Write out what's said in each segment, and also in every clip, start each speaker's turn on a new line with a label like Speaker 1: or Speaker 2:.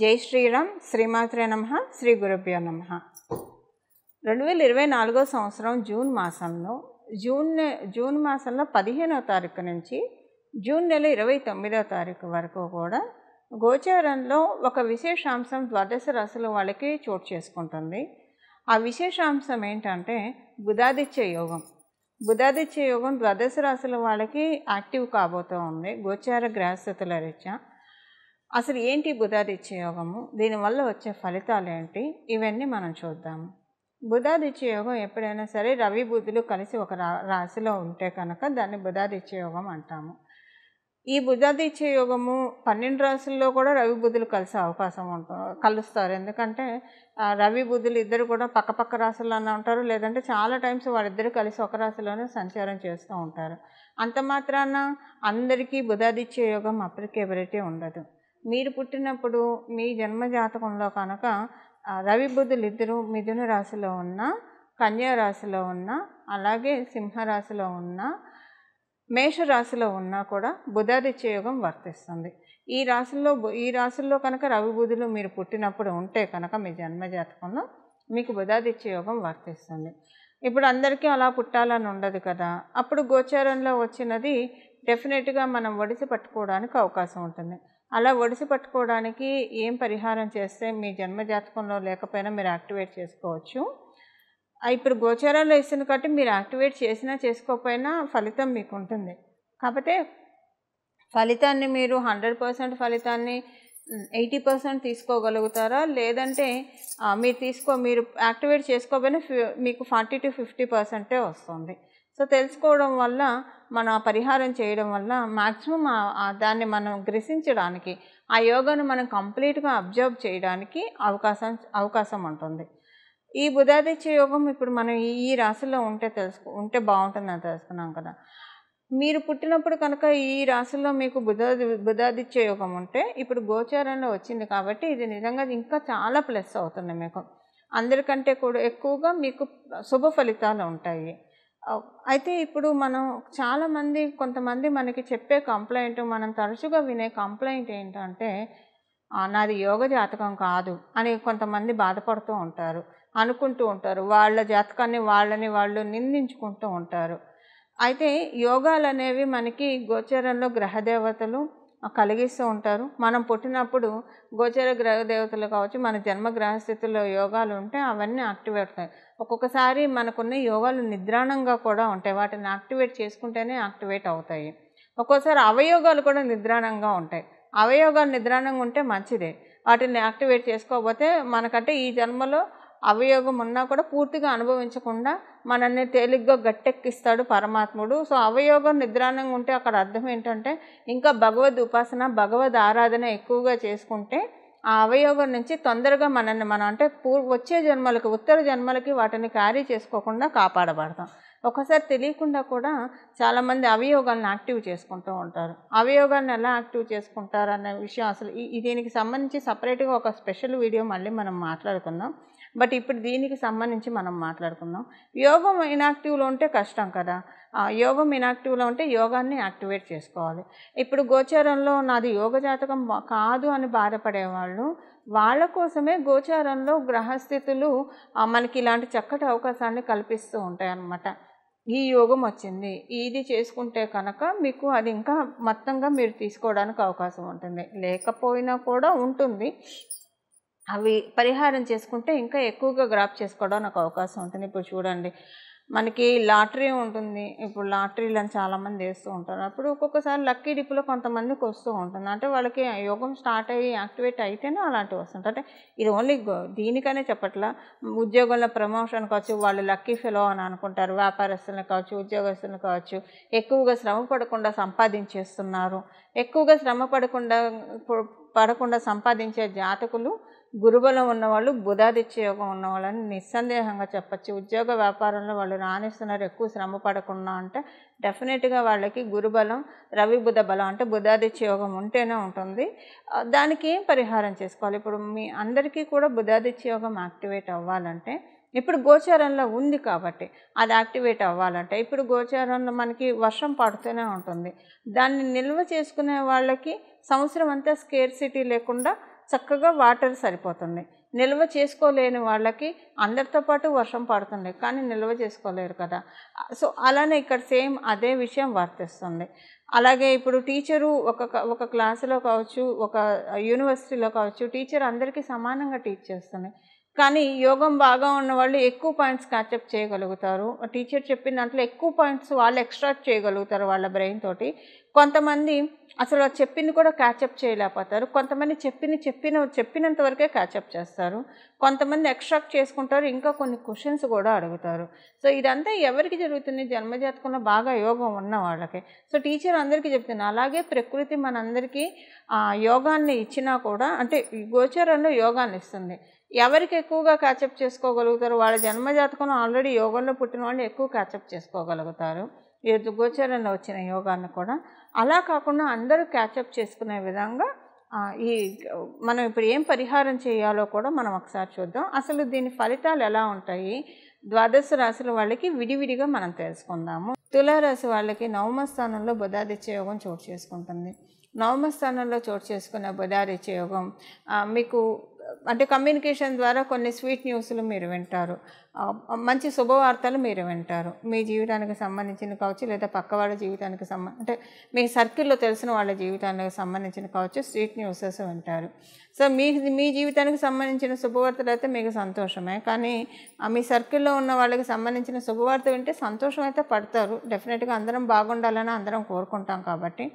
Speaker 1: జై శ్రీరామ్. శ్రీమాత్రే నమః. శ్రీ గురుభ్యో నమః. 2024 సంవత్సరం జూన్ మాసంలో 15వ తారీఖు నుంచి జూన్ నెల 29వ తారీఖు వరకు కూడా గోచారంలో ఒక విశేషాంశం ద్వాదశ రాశుల వాళ్ళకి చోటు చేసుకుంటుంది. ఆ విశేషాంశం ఏంటంటే బుధాదిత్య యోగం. బుధాదిత్య యోగం ద్వాదశ రాశుల వాళ్ళకి యాక్టివ్ కాబోతూ ఉంది గోచార గ్రహస్థితుల రీత్యా. అసలు ఏంటి బుధాదిత్య యోగము, దీనివల్ల వచ్చే ఫలితాలు ఏంటి, ఇవన్నీ మనం చూద్దాము. బుధాదిత్య యోగం ఎప్పుడైనా సరే రవి బుధులు కలిసి ఒక రాశిలో ఉంటే కనుక దాన్ని బుధాదిత్య యోగం అంటాము. ఈ బుధాదిత్య యోగము 12 రాశుల్లో కూడా రవి బుధులు కలిసే అవకాశం కలుస్తారు. ఎందుకంటే రవి బుధులు ఇద్దరు కూడా పక్కపక్క రాశుల్లోనే ఉంటారు, లేదంటే చాలా టైమ్స్ వాళ్ళిద్దరు కలిసి ఒక రాశిలోనే సంచారం చేస్తూ ఉంటారు. అంత మాత్రాన అందరికీ బుధాదిత్య యోగం అప్లికేబిలిటీ ఉండదు. మీరు పుట్టినప్పుడు మీ జన్మ జాతకంలో కనుక రవి బుధులు ఇద్దరు మిథున రాశిలో ఉన్న, కన్యా రాశిలో ఉన్న, అలాగే సింహరాశిలో ఉన్న, మేషరాశిలో ఉన్నా కూడా బుధాదిత్య యోగం వర్తిస్తుంది. ఈ రాశుల్లో కనుక రవి బుధులు మీరు పుట్టినప్పుడు ఉంటే కనుక మీ జన్మ జాతకంలో మీకు బుధాదిత్య యోగం వర్తిస్తుంది. ఇప్పుడు అందరికీ అలా పుట్టాలని ఉండదు కదా. అప్పుడు గోచారంలో వచ్చినది డెఫినెట్గా మనం ఒడిసి పట్టుకోవడానికి అవకాశం ఉంటుంది. అలా ఒడిసి పట్టుకోవడానికి ఏం పరిహారం చేస్తే మీ జన్మ జాతకంలో లేకపోయినా మీరు యాక్టివేట్ చేసుకోవచ్చు. ఇప్పుడు గోచారంలో ఇస్తుంది కాబట్టి మీరు యాక్టివేట్ చేసినా చేసుకోకపోయినా ఫలితం మీకు ఉంటుంది. కాకపోతే ఫలితాన్ని మీరు 100% ఫలితాన్ని 80% తీసుకోగలుగుతారా, లేదంటే మీరు యాక్టివేట్ చేసుకోకపోయినా మీకు 40 to 50% వస్తుంది. సో తెలుసుకోవడం వల్ల మనం ఆ పరిహారం చేయడం వల్ల మ్యాక్సిమం దాన్ని మనం గ్రహించడానికి, ఆ యోగాను మనం కంప్లీట్గా అబ్జర్వ్ చేయడానికి అవకాశం ఉంటుంది. ఈ బుధాదిత్య యోగం ఇప్పుడు మనం ఈ రాశిలో ఉంటే బాగుంటుందని తెలుసుకున్నాం కదా. మీరు పుట్టినప్పుడు కనుక ఈ రాశిలో మీకు బుధాదిత్య యోగం ఉంటే ఇప్పుడు గోచారంలో వచ్చింది కాబట్టి ఇది నిజంగా ఇంకా చాలా ప్లస్ అవుతుంది. మీకు అందరికంటే కూడా ఎక్కువగా మీకు శుభ ఫలితాలు ఉంటాయి. అయితే ఇప్పుడు మనం కొంతమంది మనకి చెప్పే కంప్లైంట్, మనం తరచుగా వినే కంప్లైంట్ ఏంటంటే నాది యోగ జాతకం కాదు అని కొంతమంది బాధపడుతూ ఉంటారు, అనుకుంటూ ఉంటారు. వాళ్ళ జాతకాన్ని వాళ్ళు నిందించుకుంటూ ఉంటారు. అయితే యోగాలు అనేవి మనకి గోచరంలో గ్రహదేవతలు కలిగిస్తూ ఉంటారు. మనం పుట్టినప్పుడు గోచర గ్రహదేవతలు కావచ్చు, మన జన్మ గ్రహస్థితుల్లో యోగాలు ఉంటే అవన్నీ యాక్టివేట్ అవుతాయి. ఒక్కొక్కసారి మనకున్న యోగాలు నిద్రాణంగా కూడా ఉంటాయి, వాటిని యాక్టివేట్ చేసుకుంటేనే యాక్టివేట్ అవుతాయి. ఒక్కోసారి అవయోగాలు కూడా నిద్రాణంగా ఉంటాయి. అవయోగాలు నిద్రాణంగా ఉంటే మంచిదే, వాటిని యాక్టివేట్ చేసుకోకపోతే మనకంటే ఈ జన్మలో అవయోగం ఉన్నా కూడా పూర్తిగా అనుభవించకుండా మనల్ని తేలిగ్గా గట్టెక్కిస్తాడు పరమాత్ముడు. సో అవయోగం నిద్రాణంగా ఉంటే అక్కడ అర్థం ఏంటంటే ఇంకా భగవద్ ఉపాసన, భగవద్ ఆరాధన ఎక్కువగా చేసుకుంటే ఆ అవయోగం నుంచి తొందరగా మనం అంటే వచ్చే జన్మలకి, ఉత్తర జన్మలకి వాటిని క్యారీ చేసుకోకుండా కాపాడబడతాం. ఒకసారి తెలియకుండా కూడా చాలామంది అవయోగాలను యాక్టివ్ చేసుకుంటూ ఉంటారు. అవయోగాలను ఎలా యాక్టివ్ చేసుకుంటారు అనే విషయం అసలు దీనికి సంబంధించి సపరేట్గా ఒక స్పెషల్ వీడియో మళ్ళీ మనం మాట్లాడుకుందాం. బట్ ఇప్పుడు దీనికి సంబంధించి మనం మాట్లాడుకుందాం. యోగం ఇనాక్టివ్లో ఉంటే కష్టం కదా. యోగం ఇనాక్టివ్లో ఉంటే యోగాన్ని యాక్టివేట్ చేసుకోవాలి. ఇప్పుడు గోచారంలో నాది యోగ జాతకం కాదు అని బాధపడేవాళ్ళు, వాళ్ళ కోసమే గోచారంలో గ్రహస్థితులు మనకి ఇలాంటి చక్కటి అవకాశాన్ని కల్పిస్తూ ఉంటాయి అన్నమాట. ఈ యోగం వచ్చింది, ఇది చేసుకుంటే కనుక మీకు అది ఇంకా మొత్తంగా మీరు తీసుకోవడానికి అవకాశం ఉంటుంది. లేకపోయినా కూడా ఉంటుంది, అవి పరిహారం చేసుకుంటే ఇంకా ఎక్కువగా గ్రాప్ చేసుకోవడానికి అవకాశం ఉంటుంది. ఇప్పుడు చూడండి, మనకి లాటరీ ఉంటుంది. ఇప్పుడు లాటరీలను చాలామంది వేస్తూ ఉంటారు. అప్పుడు ఒక్కొక్కసారి లక్కీ డిప్లో కొంతమందికి వస్తూ ఉంటుంది. అంటే వాళ్ళకి యోగం స్టార్ట్ అయ్యి యాక్టివేట్ అయితేనే అలాంటివి వస్తుంటాయి. అంటే ఇది ఓన్లీ దీనికనే చెప్పట్లా, ఉద్యోగంలో ప్రమోషన్ కావచ్చు, వాళ్ళు లక్కీ ఫెలో అని అనుకుంటారు. వ్యాపారస్తులను కావచ్చు, ఉద్యోగస్తులను కావచ్చు, ఎక్కువగా శ్రమ పడకుండా సంపాదించేస్తున్నారు. ఎక్కువగా శ్రమ పడకుండా సంపాదించే జాతకులు గురుబలం ఉన్నవాళ్ళు, బుధాదిత్య యోగం ఉన్నవాళ్ళని నిస్సందేహంగా చెప్పచ్చు. ఉద్యోగ వ్యాపారంలో వాళ్ళు రాణిస్తున్నారు ఎక్కువ శ్రమ పడకుండా అంటే డెఫినెట్గా వాళ్ళకి గురుబలం, రవి బుధ బలం అంటే బుధాదిత్య యోగం ఉంటేనే ఉంటుంది. దానికి ఏం పరిహారం చేసుకోవాలి? ఇప్పుడు మీ అందరికీ కూడా బుధాదిత్య యోగం యాక్టివేట్ అవ్వాలంటే ఇప్పుడు గోచారంలో ఉంది కాబట్టి అది యాక్టివేట్ అవ్వాలంటే ఇప్పుడు గోచారంలో మనకి వర్షం పడుతూనే ఉంటుంది. దాన్ని నిల్వ చేసుకునే వాళ్ళకి సంవత్సరం అంతా స్కేర్సిటీ లేకుండా చక్కగా వాటర్ సరిపోతుంది. నిల్వ చేసుకోలేని వాళ్ళకి అందరితో పాటు వర్షం పడుతుంది, కానీ నిల్వ చేసుకోలేరు కదా. సో అలానే ఇక్కడ సేమ్ అదే విషయం వర్తిస్తుంది. అలాగే ఇప్పుడు టీచరు ఒక క్లాసులో కావచ్చు, ఒక యూనివర్సిటీలో కావచ్చు, టీచర్ అందరికీ సమానంగా టీచ్ చేస్తుంది. కానీ యోగం బాగా ఉన్నవాళ్ళు ఎక్కువ పాయింట్స్ క్యాచప్ చేయగలుగుతారు. టీచర్ చెప్పిన దాంట్లో ఎక్కువ పాయింట్స్ వాళ్ళు ఎక్స్ట్రాక్ట్ చేయగలుగుతారు వాళ్ళ బ్రెయిన్ తోటి. కొంతమంది అసలు చెప్పింది కూడా క్యాచప్ చేయలేకపోతారు. కొంతమంది చెప్పినంత వరకే క్యాచప్ చేస్తారు. కొంతమంది ఎక్స్ట్రాక్ట్ చేసుకుంటారు, ఇంకా కొన్ని క్వశ్చన్స్ కూడా అడుగుతారు. సో ఇదంతా ఎవరికి జరుగుతుంది? జన్మజాతకంలో బాగా యోగం ఉన్న వాళ్ళకి. సో టీచర్ అందరికీ చెప్తుంది. అలాగే ప్రకృతి మనందరికీ యోగాన్ని ఇచ్చినా కూడా, అంటే గోచరంలో యోగాన్ని ఇస్తుంది. ఎవరికి ఎక్కువగా క్యాచప్ చేసుకోగలుగుతారు? వాళ్ళ జన్మజాతకంలో ఆల్రెడీ యోగంలో పుట్టిన వాళ్ళు ఎక్కువ క్యాచప్ చేసుకోగలుగుతారు ఈ గోచరంలో వచ్చిన యోగాన్ని కూడా. అలా కాకుండా అందరూ క్యాచప్ చేసుకునే విధంగా ఈ మనం ఇప్పుడు ఏం పరిహారం చేయాలో కూడా మనం ఒకసారి చూద్దాం. అసలు దీని ఫలితాలు ఎలా ఉంటాయి, ద్వాదశ రాశుల వాళ్ళకి విడివిడిగా మనం తెలుసుకుందాము. తులారాశి వాళ్ళకి నవమ స్థానంలో బుధాదిత్య యోగం చోటు చేసుకుంటుంది. నవమ స్థానంలో చోటు చేసుకున్న బుధాదిత్య యోగం మీకు అంటే కమ్యూనికేషన్ ద్వారా కొన్ని స్వీట్ న్యూస్లు మీరు వింటారు, మంచి శుభవార్తలు మీరు వింటారు. మీ జీవితానికి సంబంధించిన కావచ్చు, లేదా పక్క వాళ్ళ జీవితానికి అంటే మీ సర్కిల్లో తెలిసిన వాళ్ళ జీవితానికి సంబంధించిన కావచ్చు, స్వీట్ న్యూసెస్ వింటారు. సో మీ జీవితానికి సంబంధించిన శుభవార్తలు అయితే మీకు సంతోషమే, కానీ మీ సర్కిల్లో ఉన్న వాళ్ళకి సంబంధించిన శుభవార్త వింటే సంతోషం అయితే పడతారు. డెఫినెట్గా అందరం బాగుండాలని అందరం కోరుకుంటాం కాబట్టి.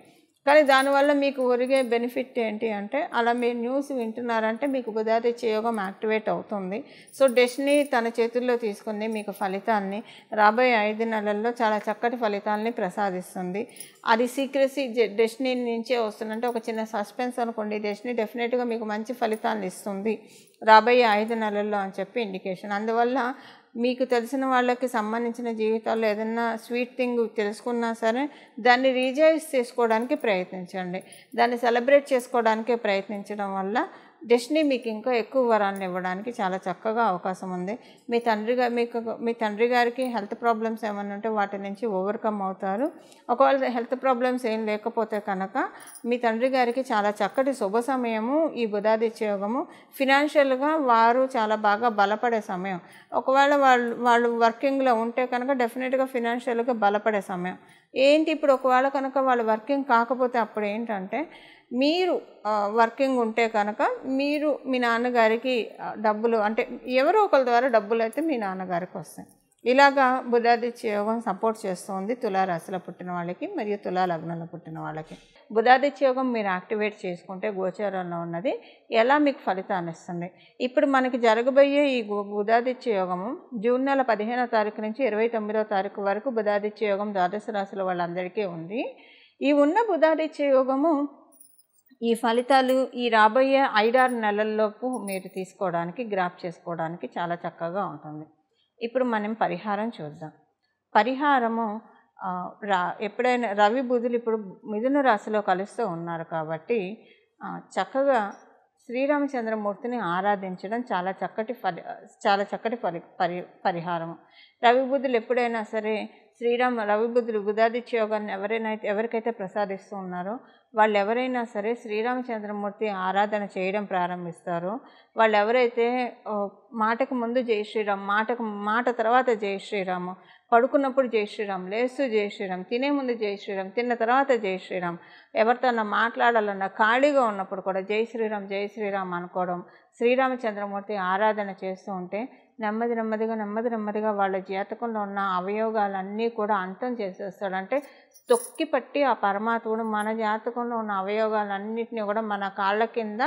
Speaker 1: కానీ దానివల్ల మీకు ఒరిగే బెనిఫిట్ ఏంటి అంటే, అలా మీరు న్యూస్ వింటున్నారంటే మీకు బుధాదిత్య యోగం యాక్టివేట్ అవుతుంది. సో డెస్టినీ తన చేతుల్లో తీసుకుని మీకు ఫలితాన్ని రాబోయే 5 నెలల్లో చాలా చక్కటి ఫలితాలని ప్రసాదిస్తుంది. అది సీక్రెసీ డెస్టినీ నుంచే వస్తుందంటే ఒక చిన్న సస్పెన్స్ అనుకోండి. డెస్టినీ డెఫినెట్గా మీకు మంచి ఫలితాన్ని ఇస్తుంది రాబోయే 5 నెలల్లో అని చెప్పి ఇండికేషన్. అందువల్ల మీకు తెలిసిన వాళ్ళకి సంబంధించిన జీవితాల్లో ఏదైనా స్వీట్ థింగ్ తెలుసుకున్నా సరే దాన్ని రీజైజ్ చేసుకోవడానికి ప్రయత్నించండి. దాన్ని సెలబ్రేట్ చేసుకోవడానికే ప్రయత్నించడం వల్ల డెస్టినీ మీకు ఇంకా ఎక్కువ వరాలను ఇవ్వడానికి చాలా చక్కగా అవకాశం ఉంది. మీ తండ్రి గారికి హెల్త్ ప్రాబ్లమ్స్ ఏమైనా ఉంటే వాటి నుంచి ఓవర్కమ్ అవుతారు. ఒకవేళ హెల్త్ ప్రాబ్లమ్స్ ఏం లేకపోతే కనుక మీ తండ్రి గారికి చాలా చక్కటి శుభ సమయము ఈ బుధాదిత్య యోగము. ఫినాన్షియల్గా వారు చాలా బాగా బలపడే సమయం. ఒకవేళ వాళ్ళు వర్కింగ్లో ఉంటే కనుక డెఫినెట్గా ఫినాన్షియల్గా బలపడే సమయం. ఏంటి ఇప్పుడు ఒకవేళ కనుక వాళ్ళు వర్కింగ్ కాకపోతే అప్పుడు ఏంటంటే, మీరు వర్కింగ్ ఉంటే కనుక మీరు మీ నాన్నగారికి డబ్బులు, అంటే ఎవరో ఒకరి ద్వారా డబ్బులు అయితే మీ నాన్నగారికి వస్తాయి. ఇలాగా బుధాదిత్య యోగం సపోర్ట్ చేస్తుంది తులారాశిలో పుట్టిన వాళ్ళకి మరియు తులా లగ్నంలో పుట్టిన వాళ్ళకి. బుధాదిత్య యోగం మీరు యాక్టివేట్ చేసుకుంటే గోచారంలో ఉన్నది ఎలా మీకు ఫలితాన్ని ఇస్తుంది. ఇప్పుడు మనకి జరగబోయే ఈ బుధాదిత్య యోగము జూన్ నెల 15వ తారీఖు నుంచి 29వ తారీఖు వరకు బుధాదిత్య యోగం ద్వాదశ రాశుల వాళ్ళందరికీ ఉంది. ఈ ఉన్న బుధాదిత్య యోగము ఈ ఫలితాలు ఈ రాబోయే 5-6 నెలల్లోపు మీరు తీసుకోవడానికి, గ్రాప్ చేసుకోవడానికి చాలా చక్కగా ఉంటుంది. ఇప్పుడు మనం పరిహారం చూద్దాం. పరిహారము ఎప్పుడైనా రవి బుధులు ఇప్పుడు మిథున రాశిలో కలుస్తూ ఉన్నారు కాబట్టి చక్కగా శ్రీరామచంద్రమూర్తిని ఆరాధించడం చాలా చక్కటి పరిహారము. రవి బుధులు ఎప్పుడైనా సరే రవి బుధులు బుధాదిత్య యోగాన్ని ఎవరికైతే ప్రసాదిస్తూ ఉన్నారో వాళ్ళు ఎవరైనా సరే శ్రీరామచంద్రమూర్తి ఆరాధన చేయడం ప్రారంభిస్తారో, వాళ్ళు ఎవరైతే మాటకు ముందు జై శ్రీరామ్, మాట తర్వాత జై శ్రీరాము, పడుకున్నప్పుడు జై శ్రీరామ్, లేస్తూ జై శ్రీరామ్, తినే ముందు జై శ్రీరామ్, తిన్న తర్వాత జై శ్రీరామ్, ఎవరితోన్నా మాట్లాడాలన్నా ఖాళీగా ఉన్నప్పుడు కూడా జై శ్రీరామ్ అనుకోవడం, శ్రీరామచంద్రమూర్తి ఆరాధన చేస్తూ ఉంటే నెమ్మదిగా వాళ్ళ జాతకంలో ఉన్న అవయోగాలన్నీ కూడా అంతం చేసేస్తాడు. అంటే తొక్కి పట్టి ఆ పరమాత్ముడు మన జాతకంలో ఉన్న అవయోగాలన్నింటినీ కూడా మన కాళ్ళ కింద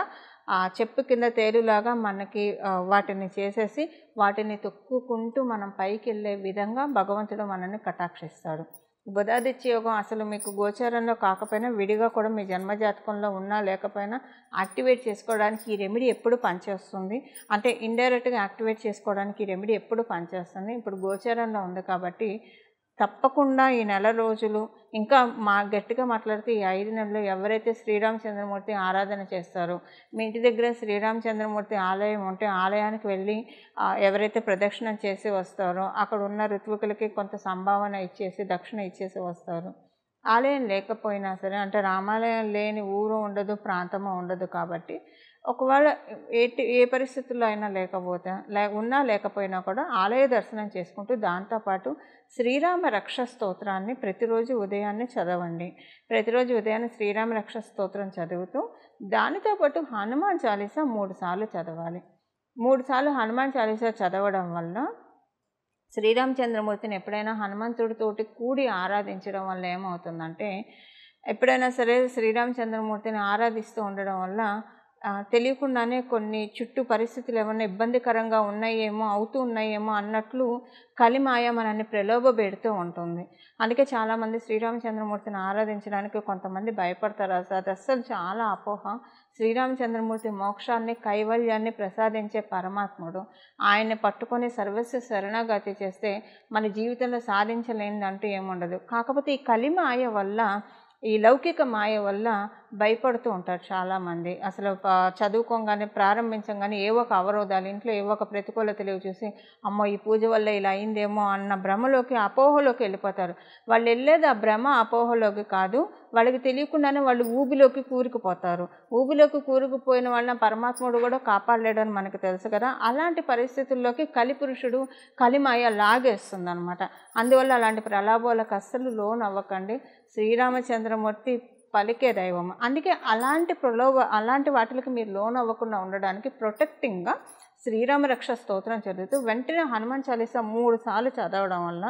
Speaker 1: చెప్పు కింద తేలులాగా మనకి వాటిని చేసేసి వాటిని తొక్కుకుంటూ మనం పైకి వెళ్ళే విధంగా భగవంతుడు మనల్ని కటాక్షిస్తాడు. బుధాదిత్య యోగం అసలు మీకు గోచారంలో కాకపోయినా విడిగా కూడా మీ జన్మజాతకంలో ఉన్నా లేకపోయినా యాక్టివేట్ చేసుకోవడానికి ఈ రెమెడీ ఎప్పుడు పనిచేస్తుంది. అంటే ఇండైరెక్ట్గా యాక్టివేట్ చేసుకోవడానికి ఈ రెమెడీ ఎప్పుడు పనిచేస్తుంది. ఇప్పుడు గోచారంలో ఉంది కాబట్టి తప్పకుండా ఈ నెల రోజులు, ఇంకా గట్టిగా మాట్లాడితే ఈ 5 నెలలు ఎవరైతే శ్రీరామచంద్రమూర్తి ఆరాధన చేస్తారో, మీ ఇంటి దగ్గర శ్రీరామచంద్రమూర్తి ఆలయం ఉంటే ఆలయానికి వెళ్ళి ఎవరైతే ప్రదక్షిణం చేసి వస్తారో అక్కడ ఉన్న ఋత్వికులకి కొంత సంభావన ఇచ్చేసి దక్షిణ ఇచ్చేసి వస్తారు. ఆలయం లేకపోయినా సరే, అంటే రామాలయం లేని ఊరు ఉండదు, ప్రాంతము ఉండదు కాబట్టి ఒకవేళ ఏ పరిస్థితుల్లో అయినా లేకపోయినా కూడా ఆలయ దర్శనం చేసుకుంటూ దాంతోపాటు శ్రీరామ రక్ష స్తోత్రాన్ని ప్రతిరోజు ఉదయాన్నే చదవండి. ప్రతిరోజు ఉదయాన్నే శ్రీరామ రక్ష స్తోత్రం చదువుతూ దానితో పాటు హనుమాన్ చాలీసా 3 సార్లు చదవాలి. 3 సార్లు హనుమాన్ చాలీసా చదవడం వల్ల శ్రీరామచంద్రమూర్తిని ఎప్పుడైనా హనుమంతుడితోటి కూడి ఆరాధించడం వల్ల ఏమవుతుందంటే, ఎప్పుడైనా సరే శ్రీరామచంద్రమూర్తిని ఆరాధిస్తూ ఉండడం వల్ల తెలియకుండానే కొన్ని చుట్టూ పరిస్థితులు ఏమన్నా ఇబ్బందికరంగా అవుతూ ఉన్నాయేమో అన్నట్లు కలిమాయ మనల్ని ప్రలోభపెడుతూ ఉంటుంది. అందుకే చాలామంది శ్రీరామచంద్రమూర్తిని ఆరాధించడానికి కొంతమంది భయపడతారు. అది అస్సలు చాలా అపోహ. శ్రీరామచంద్రమూర్తి మోక్షాన్ని, కైవల్యాన్ని ప్రసాదించే పరమాత్ముడు. ఆయన్ని పట్టుకొని సర్వస్వ శరణాగతి చేస్తే మన జీవితంలో సాధించలేనిదంటూ ఏముండదు. కాకపోతే ఈ కలిమాయ వల్ల, ఈ లౌకిక మాయ వల్ల భయపడుతూ ఉంటారు చాలామంది. అసలు చదువుకోగానే ప్రారంభించగానే ఏవో ఒక అవరోధాలు, ఇంట్లో ఏవో ఒక ప్రతికూలతలు చూసి అమ్మో ఈ పూజ వల్ల ఇలా అయిందేమో అన్న భ్రమలోకి, అపోహలోకి వెళ్ళిపోతారు. వాళ్ళు వెళ్ళేది ఆ భ్రమ అపోహలోకి కాదు, వాళ్ళకి తెలియకుండానే వాళ్ళు ఊబిలోకి కూరుకుపోతారు. ఊబిలోకి కూరుకుపోయిన వాళ్ళని పరమాత్ముడు కూడా కాపాడలేడని మనకు తెలుసు కదా. అలాంటి పరిస్థితుల్లోకి కలిపురుషుడు, కలిమాయ లాగేస్తుంది అనమాట. అందువల్ల అలాంటి ప్రలాభాలకు అస్సలు లోన్ అవ్వకండి. శ్రీరామచంద్రమూర్తి పలికే దైవం. అందుకే అలాంటి వాటికి మీరు లోన్ అవ్వకుండా ఉండడానికి ప్రొటెక్టింగ్గా శ్రీరామ రక్ష స్తోత్రం చదువుతూ వెంటనే హనుమాన్ చాలీసా 3 సార్లు చదవడం వల్ల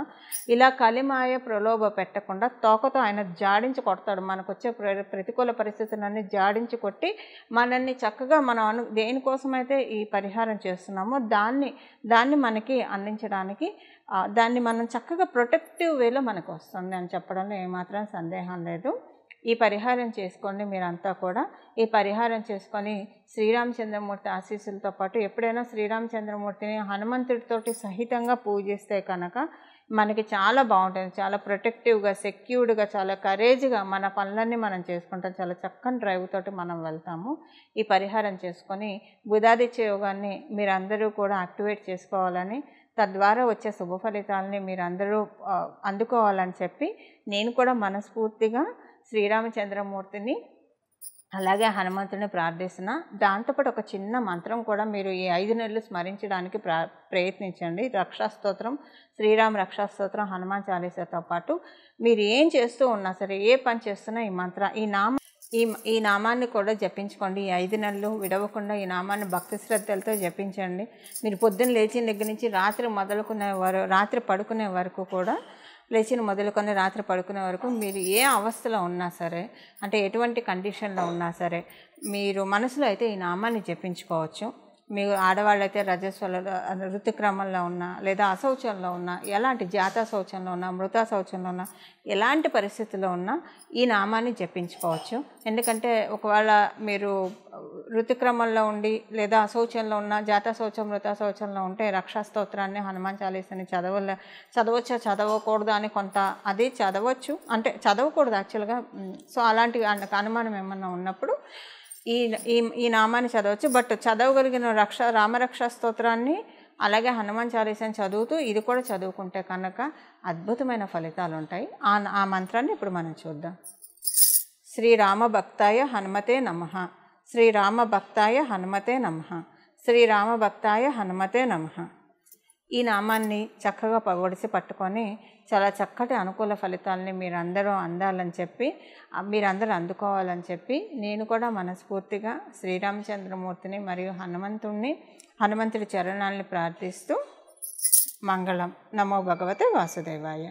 Speaker 1: ఇలా కలిమాయ ప్రలోభ పెట్టకుండా తోకతో ఆయన జాడించి కొడతాడు. మనకు వచ్చే ప్రతికూల పరిస్థితులన్నీ జాడించి కొట్టి మనల్ని చక్కగా మనం దేనికోసమైతే ఈ పరిహారం చేస్తున్నామో దాన్ని మనకి అందించడానికి, దాన్ని మనం చక్కగా ప్రొటెక్టివ్ వేలో మనకు వస్తుంది అని చెప్పడంలో ఏమాత్రం సందేహం లేదు. ఈ పరిహారం చేసుకోండి మీరంతా కూడా. ఈ పరిహారం చేసుకొని శ్రీరామచంద్రమూర్తి ఆశీస్సులతో పాటు ఎప్పుడైనా శ్రీరామచంద్రమూర్తిని హనుమంతుడితోటి సహితంగా పూజిస్తే కనుక మనకి చాలా బాగుంటుంది. చాలా ప్రొటెక్టివ్గా, సెక్యూర్డ్గా, చాలా కరేజ్గా మన పనులన్నీ మనం చేసుకుంటాం. చాలా చక్కని డ్రైవ్ తోటి మనం వెళ్తాము. ఈ పరిహారం చేసుకొని బుధాదిత్య యోగాన్ని మీరందరూ కూడా యాక్టివేట్ చేసుకోవాలని, తద్వారా వచ్చే శుభ ఫలితాలని మీరందరూ అందుకోవాలని చెప్పి నేను కూడా మనస్ఫూర్తిగా శ్రీరామచంద్రమూర్తిని అలాగే హనుమంతుడిని ప్రార్థిస్తున్నా. దాంతోపాటు ఒక చిన్న మంత్రం కూడా మీరు ఈ 5 నెలలు స్మరించడానికి ప్రయత్నించండి. రక్షాస్తోత్రం, శ్రీరామ రక్షాస్తోత్రం, హనుమాన్ చాలీసాతో పాటు మీరు ఏం చేస్తూ ఉన్నా సరే, ఏ పని చేస్తున్నా ఈ నామాన్ని కూడా జపించుకోండి. ఈ 5 నెలలు విడవకుండా ఈ నామాన్ని భక్తి శ్రద్ధలతో జపించండి. మీరు పొద్దున్న లేచిన దగ్గర నుంచి రాత్రి పడుకునే వరకు కూడా, రాత్రి పడుకునే వరకు మీరు ఏ అవస్థలో ఉన్నా సరే, అంటే ఎటువంటి కండిషన్లో ఉన్నా సరే, మీరు మనసులో అయితే ఈ నామాన్ని జపించుకోవచ్చు. మీరు ఆడవాళ్ళైతే ఋతుక్రమంలో ఉన్నా, లేదా అశౌచంలో ఉన్నా, ఎలాంటి జాతా శౌచంలో ఉన్నా, మృతా శౌచంలో ఉన్నా, ఎలాంటి పరిస్థితుల్లో ఉన్నా ఈ నామాన్ని జపించుకోవచ్చు. ఎందుకంటే ఒకవేళ మీరు ఋతుక్రమంలో ఉండి లేదా అశౌచంలో ఉన్న, జాతా శౌచం, మృతా శౌచంలో ఉంటే రక్షాస్తోత్రాన్ని, హనుమాన్ చాలీసాని చదవచ్చా చదవకూడదు అని అది చదవచ్చు, అంటే చదవకూడదు యాక్చువల్గా. సో అలాంటి అనుమానం ఏమన్నా ఉన్నప్పుడు ఈ నామాన్ని చదవచ్చు. బట్ చదవగలిగిన రామరక్షా స్తోత్రాన్ని అలాగే హనుమాన్ చాలీసాని చదువుతూ ఇది కూడా చదువుకుంటే కనుక అద్భుతమైన ఫలితాలు ఉంటాయి. ఆ మంత్రాన్ని ఇప్పుడు మనం చూద్దాం. శ్రీరామ భక్తాయ హనుమతే నమః. శ్రీరామ భక్తాయ హనుమతే నమః. శ్రీరామ భక్తాయ హనుమతే నమః. ఈ నామాన్ని చక్కగా పగొడిసి పట్టుకొని చాలా చక్కటి అనుకూల ఫలితాలని మీరందరూ మీరందరూ అందుకోవాలని చెప్పి నేను కూడా మనస్ఫూర్తిగా శ్రీరామచంద్రమూర్తిని మరియు హనుమంతుడి చరణాలని ప్రార్థిస్తూ మంగళం. నమో భగవతే వాసుదేవాయ.